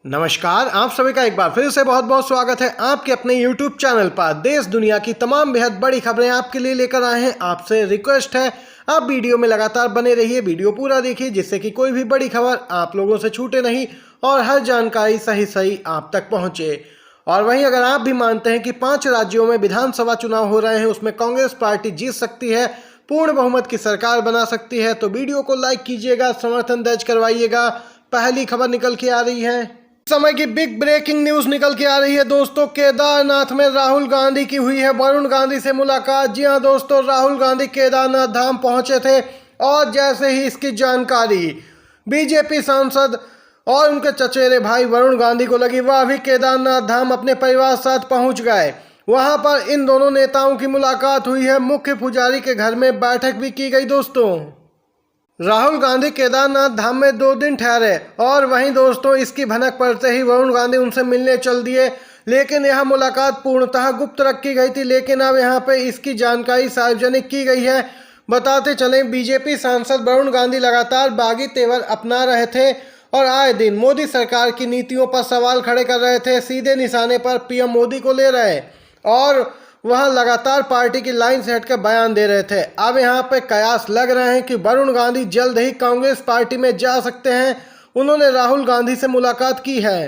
नमस्कार, आप सभी का एक बार फिर से बहुत बहुत स्वागत है आपके अपने YouTube चैनल पर। देश दुनिया की तमाम बेहद बड़ी खबरें आपके लिए लेकर आए हैं। आपसे रिक्वेस्ट है आप वीडियो में लगातार बने रहिए, वीडियो पूरा देखिए जिससे कि कोई भी बड़ी खबर आप लोगों से छूटे नहीं और हर जानकारी सही आप तक पहुंचे। और वहीं अगर आप भी मानते हैं कि 5 राज्यों में विधानसभा चुनाव हो रहे हैं, उसमें कांग्रेस पार्टी जीत सकती है, पूर्ण बहुमत की सरकार बना सकती है, तो वीडियो को लाइक कीजिएगा, समर्थन दर्ज करवाइएगा। पहली खबर निकल के आ रही है, समय की बिग ब्रेकिंग न्यूज निकल के आ रही है दोस्तों। केदारनाथ में राहुल गांधी की हुई है वरुण गांधी से मुलाकात। जी हां दोस्तों, राहुल गांधी केदारनाथ धाम पहुंचे थे और जैसे ही इसकी जानकारी बीजेपी सांसद और उनके चचेरे भाई वरुण गांधी को लगी, वह भी केदारनाथ धाम अपने परिवार साथ पहुंच गए। वहां पर इन दोनों नेताओं की मुलाकात हुई है, मुख्य पुजारी के घर में बैठक भी की गई दोस्तों। राहुल गांधी केदारनाथ धाम में 2 दिन ठहरे और वहीं दोस्तों इसकी भनक पड़ते ही वरुण गांधी उनसे मिलने चल दिए, लेकिन यह मुलाकात पूर्णतः गुप्त रखी गई थी। लेकिन अब यहां पे इसकी जानकारी सार्वजनिक की गई है। बताते चलें, बीजेपी सांसद वरुण गांधी लगातार बागी तेवर अपना रहे थे और आए दिन मोदी सरकार की नीतियों पर सवाल खड़े कर रहे थे। सीधे निशाने पर पीएम मोदी को ले रहे और वह लगातार पार्टी की लाइन से हटकर बयान दे रहे थे। अब यहाँ पे कयास लग रहे हैं कि वरुण गांधी जल्द ही कांग्रेस पार्टी में जा सकते हैं। उन्होंने राहुल गांधी से मुलाकात की है।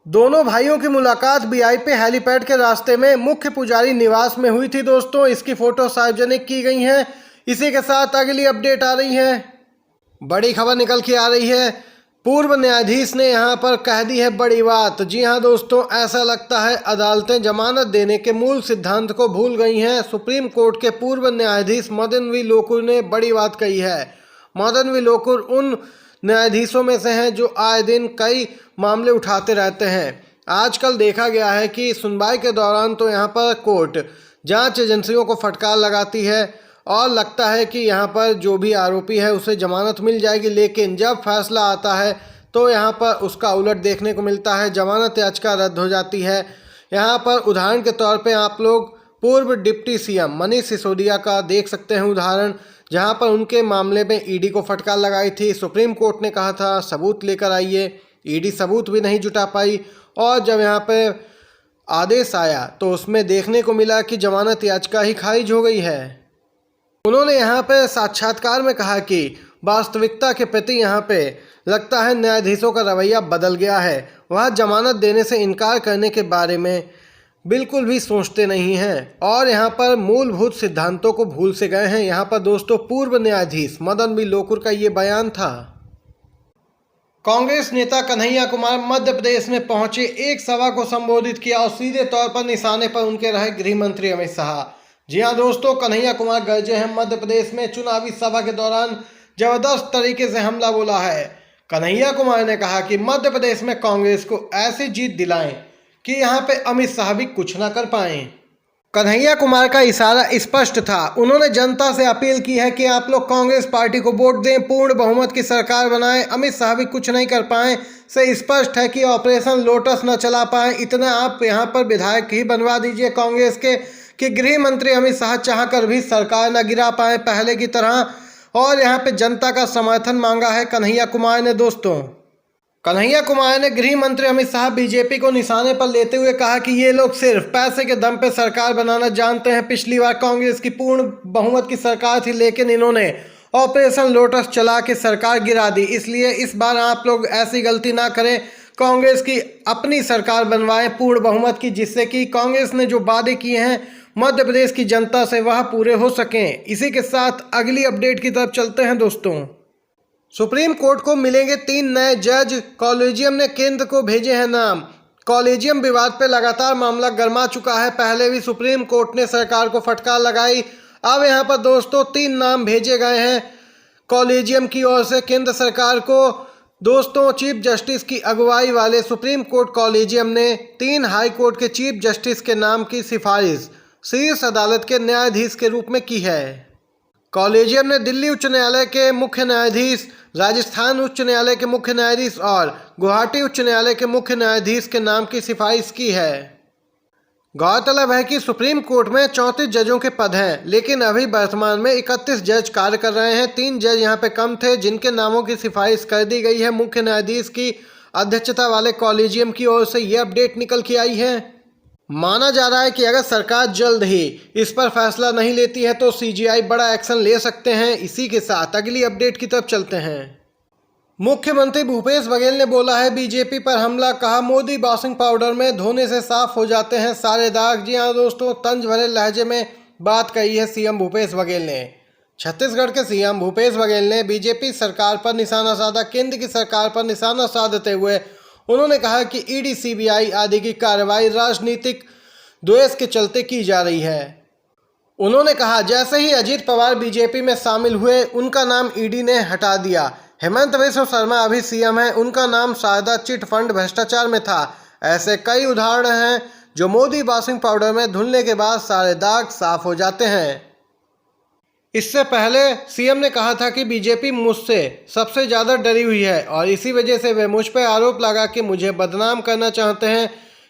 दोनों भाइयों की मुलाकात वीआईपी हेलीपैड के रास्ते में मुख्य पुजारी निवास में हुई थी दोस्तों। इसकी फोटो सार्वजनिक की गई है। इसी के साथ अगली अपडेट आ रही है, बड़ी खबर निकल के आ रही है। पूर्व न्यायाधीश ने यहां पर कह दी है बड़ी बात। जी हां दोस्तों, ऐसा लगता है अदालतें जमानत देने के मूल सिद्धांत को भूल गई हैं। सुप्रीम कोर्ट के पूर्व न्यायाधीश मदन वी लोकुर ने बड़ी बात कही है। मदन वी लोकुर उन न्यायाधीशों में से हैं जो आए दिन कई मामले उठाते रहते हैं। आजकल देखा गया है कि सुनवाई के दौरान तो यहाँ पर कोर्ट जांच एजेंसियों को फटकार लगाती है और लगता है कि यहाँ पर जो भी आरोपी है उसे जमानत मिल जाएगी, लेकिन जब फैसला आता है तो यहाँ पर उसका उलट देखने को मिलता है। जमानत याचिका रद्द हो जाती है। यहाँ पर उदाहरण के तौर पे आप लोग पूर्व डिप्टी सीएम मनीष सिसोदिया का देख सकते हैं उदाहरण, जहाँ पर उनके मामले में ईडी को फटकार लगाई थी। सुप्रीम कोर्ट ने कहा था सबूत लेकर आइए, ईडी सबूत भी नहीं जुटा पाई और जब यहाँ पर आदेश आया तो उसमें देखने को मिला कि जमानत याचिका ही खारिज हो गई है। उन्होंने यहाँ पे साक्षात्कार में कहा कि वास्तविकता के प्रति यहाँ पे लगता है न्यायाधीशों का रवैया बदल गया है। वह जमानत देने से इनकार करने के बारे में बिल्कुल भी सोचते नहीं हैं और यहाँ पर मूलभूत सिद्धांतों को भूल से गए हैं। यहाँ पर दोस्तों पूर्व न्यायाधीश मदन वी लोकुर का ये बयान था। कांग्रेस नेता कन्हैया कुमार मध्य प्रदेश में पहुंचे, एक सभा को संबोधित किया और सीधे तौर पर निशाने पर उनके रहे गृह मंत्री अमित शाह। जी हां दोस्तों, कन्हैया कुमार गरजे हैं मध्य प्रदेश में। चुनावी सभा के दौरान जबरदस्त तरीके से हमला बोला है। कन्हैया कुमार ने कहा कि मध्य प्रदेश में कांग्रेस को ऐसी जीत दिलाएं कि यहां पे अमित शाह भी कुछ ना कर पाएं। कन्हैया कुमार का इशारा स्पष्ट था। उन्होंने जनता से अपील की है कि आप लोग कांग्रेस पार्टी को वोट दें, पूर्ण बहुमत की सरकार बनाएं। अमित शाह भी कुछ नहीं कर पाए से स्पष्ट है कि ऑपरेशन लोटस न चला पाए। इतना आप यहां पर विधायक ही बनवा दीजिए कांग्रेस के कि गृह मंत्री अमित शाह चाहकर भी सरकार न गिरा पाए पहले की तरह। और यहाँ पे जनता का समर्थन मांगा है कन्हैया कुमार ने दोस्तों। कन्हैया कुमार ने गृह मंत्री अमित शाह बीजेपी को निशाने पर लेते हुए कहा कि ये लोग सिर्फ पैसे के दम पे सरकार बनाना जानते हैं। पिछली बार कांग्रेस की पूर्ण बहुमत की सरकार थी, लेकिन इन्होंने ऑपरेशन लोटस चला के सरकार गिरा दी। इसलिए इस बार आप लोग ऐसी गलती ना करें, कांग्रेस की अपनी सरकार बनवाएं पूर्ण बहुमत की, जिससे कि कांग्रेस ने जो वादे किए हैं मध्य प्रदेश की जनता से वह पूरे हो सकें। इसी के साथ अगली अपडेट की तरफ चलते हैं दोस्तों। सुप्रीम कोर्ट को मिलेंगे 3 नए जज, कॉलेजियम ने केंद्र को भेजे हैं नाम। कॉलेजियम विवाद पे लगातार मामला गर्मा चुका है। पहले भी सुप्रीम कोर्ट ने सरकार को फटकार लगाई। अब यहाँ पर दोस्तों 3 नाम भेजे गए हैं कॉलेजियम की ओर से केंद्र सरकार को। दोस्तों, चीफ जस्टिस की अगुवाई वाले सुप्रीम कोर्ट कॉलेजियम ने 3 हाई कोर्ट के चीफ जस्टिस के नाम की सिफारिश शीर्ष अदालत के न्यायाधीश के रूप में की है। कॉलेजियम ने दिल्ली उच्च न्यायालय के मुख्य न्यायाधीश, राजस्थान उच्च न्यायालय के मुख्य न्यायाधीश और गुवाहाटी उच्च न्यायालय के मुख्य न्यायाधीश के नाम की सिफारिश की है। गौरतलब है कि सुप्रीम कोर्ट में 34 जजों के पद हैं, लेकिन अभी वर्तमान में 31 जज कार्य कर रहे हैं। 3 जज यहाँ पे कम थे जिनके नामों की सिफारिश कर दी गई है मुख्य न्यायाधीश की। अध्यक्षता वाले कॉलेजियम की ओर से ये अपडेट निकल के आई है। माना जा रहा है कि अगर सरकार जल्द ही इस पर फैसला नहीं लेती है तो सीजीआई बड़ा एक्शन ले सकते हैं। इसी के साथ अगली अपडेट की तरफ चलते हैं। मुख्यमंत्री भूपेश बघेल ने बोला है बीजेपी पर हमला, कहा मोदी वॉशिंग पाउडर में धोने से साफ हो जाते हैं सारे दाग। जी हाँ दोस्तों, तंज भरे लहजे में बात कही है सीएम भूपेश बघेल ने। छत्तीसगढ़ के सीएम भूपेश बघेल ने बीजेपी सरकार पर निशाना साधा। केंद्र की सरकार पर निशाना साधते हुए उन्होंने कहा कि ईडी, सीबीआई आदि की कार्रवाई राजनीतिक द्वेष के चलते की जा रही है। उन्होंने कहा जैसे ही अजीत पवार बीजेपी में शामिल हुए उनका नाम ईडी ने हटा दिया। हेमंत बिश्व शर्मा अभी सीएम है, उनका नाम शारदा चिट फंड भ्रष्टाचार में था। ऐसे कई उदाहरण हैं जो मोदी वॉशिंग पाउडर में धुलने के बाद सारे दाग साफ हो जाते हैं। इससे पहले सीएम ने कहा था कि बीजेपी मुझसे सबसे ज़्यादा डरी हुई है और इसी वजह से वे मुझ पर आरोप लगा के मुझे बदनाम करना चाहते हैं।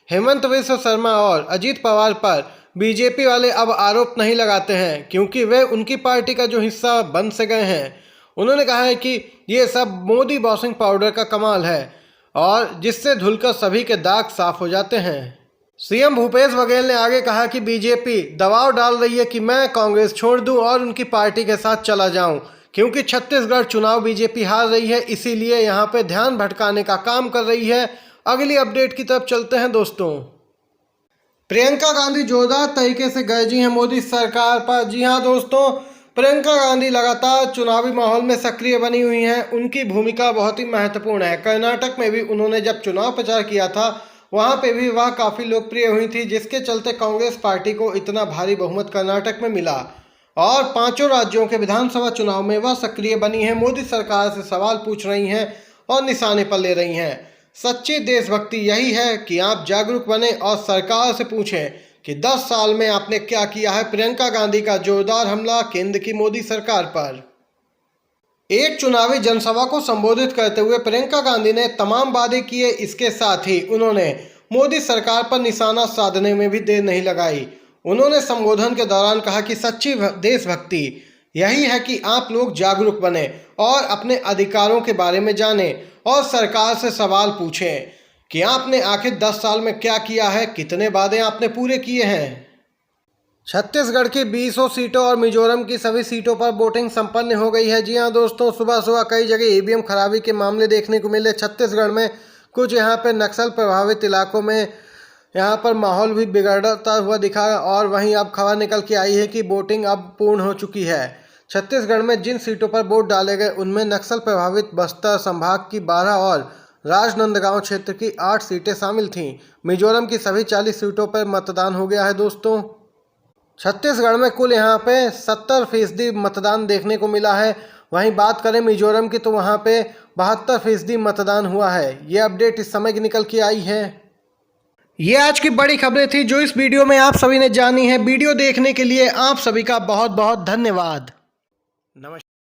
हेमंत बिश्व शर्मा और अजीत पवार पर बीजेपी वाले अब आरोप नहीं लगाते हैं क्योंकि वे उनकी पार्टी का जो हिस्सा बन से गए हैं। उन्होंने कहा है कि ये सब मोदी वॉशिंग पाउडर का कमाल है और जिससे धुलकर सभी के दाग साफ हो जाते हैं। सीएम भूपेश बघेल ने आगे कहा कि बीजेपी दबाव डाल रही है कि मैं कांग्रेस छोड़ दूं और उनकी पार्टी के साथ चला जाऊं क्योंकि छत्तीसगढ़ चुनाव बीजेपी हार रही है, इसीलिए यहां पे ध्यान भटकाने का काम कर रही है। अगली अपडेट की तरफ चलते हैं दोस्तों। प्रियंका गांधी जोरदार तरीके से गरजी हैं मोदी सरकार पर। जी हाँ दोस्तों, प्रियंका गांधी लगातार चुनावी माहौल में सक्रिय बनी हुई हैं। उनकी भूमिका बहुत ही महत्वपूर्ण है। कर्नाटक में भी उन्होंने जब चुनाव प्रचार किया था वहां पे भी वह काफ़ी लोकप्रिय हुई थी, जिसके चलते कांग्रेस पार्टी को इतना भारी बहुमत कर्नाटक में मिला और 5 राज्यों के विधानसभा चुनाव में वह सक्रिय बनी है। मोदी सरकार से सवाल पूछ रही हैं और निशाने पर ले रही हैं। सच्ची देशभक्ति यही है कि आप जागरूक बने और सरकार से पूछें कि 10 साल में आपने क्या किया है। प्रियंका गांधी का जोरदार हमला केंद्र की मोदी सरकार पर। एक चुनावी जनसभा को संबोधित करते हुए प्रियंका गांधी ने तमाम वादे किए। इसके साथ ही उन्होंने मोदी सरकार पर निशाना साधने में भी देर नहीं लगाई। उन्होंने संबोधन के दौरान कहा कि सच्ची देशभक्ति यही है कि आप लोग जागरूक बने और अपने अधिकारों के बारे में जानें और सरकार से सवाल पूछें कि आपने आखिर 10 साल में क्या किया है, कितने वादे आपने पूरे किए हैं। छत्तीसगढ़ की 20 सीटों और मिजोरम की सभी सीटों पर वोटिंग संपन्न हो गई है। जी हाँ दोस्तों, सुबह सुबह कई जगह ईवीएम खराबी के मामले देखने को मिले। छत्तीसगढ़ में कुछ यहाँ पर नक्सल प्रभावित इलाकों में यहाँ पर माहौल भी बिगड़ता हुआ दिखा और वहीं अब खबर निकल के आई है कि वोटिंग अब पूर्ण हो चुकी है। छत्तीसगढ़ में जिन सीटों पर वोट डाले गए उनमें नक्सल प्रभावित बस्तर संभाग की 12 और राजनांदगांव क्षेत्र की 8 सीटें शामिल थीं। मिजोरम की सभी 40 सीटों पर मतदान हो गया है दोस्तों। छत्तीसगढ़ में कुल यहाँ पे 70% मतदान देखने को मिला है। वहीं बात करें मिजोरम की तो वहाँ पे 72% मतदान हुआ है। ये अपडेट इस समय की निकल के आई है। ये आज की बड़ी खबरें थी जो इस वीडियो में आप सभी ने जानी है। वीडियो देखने के लिए आप सभी का बहुत बहुत धन्यवाद। नमस्कार।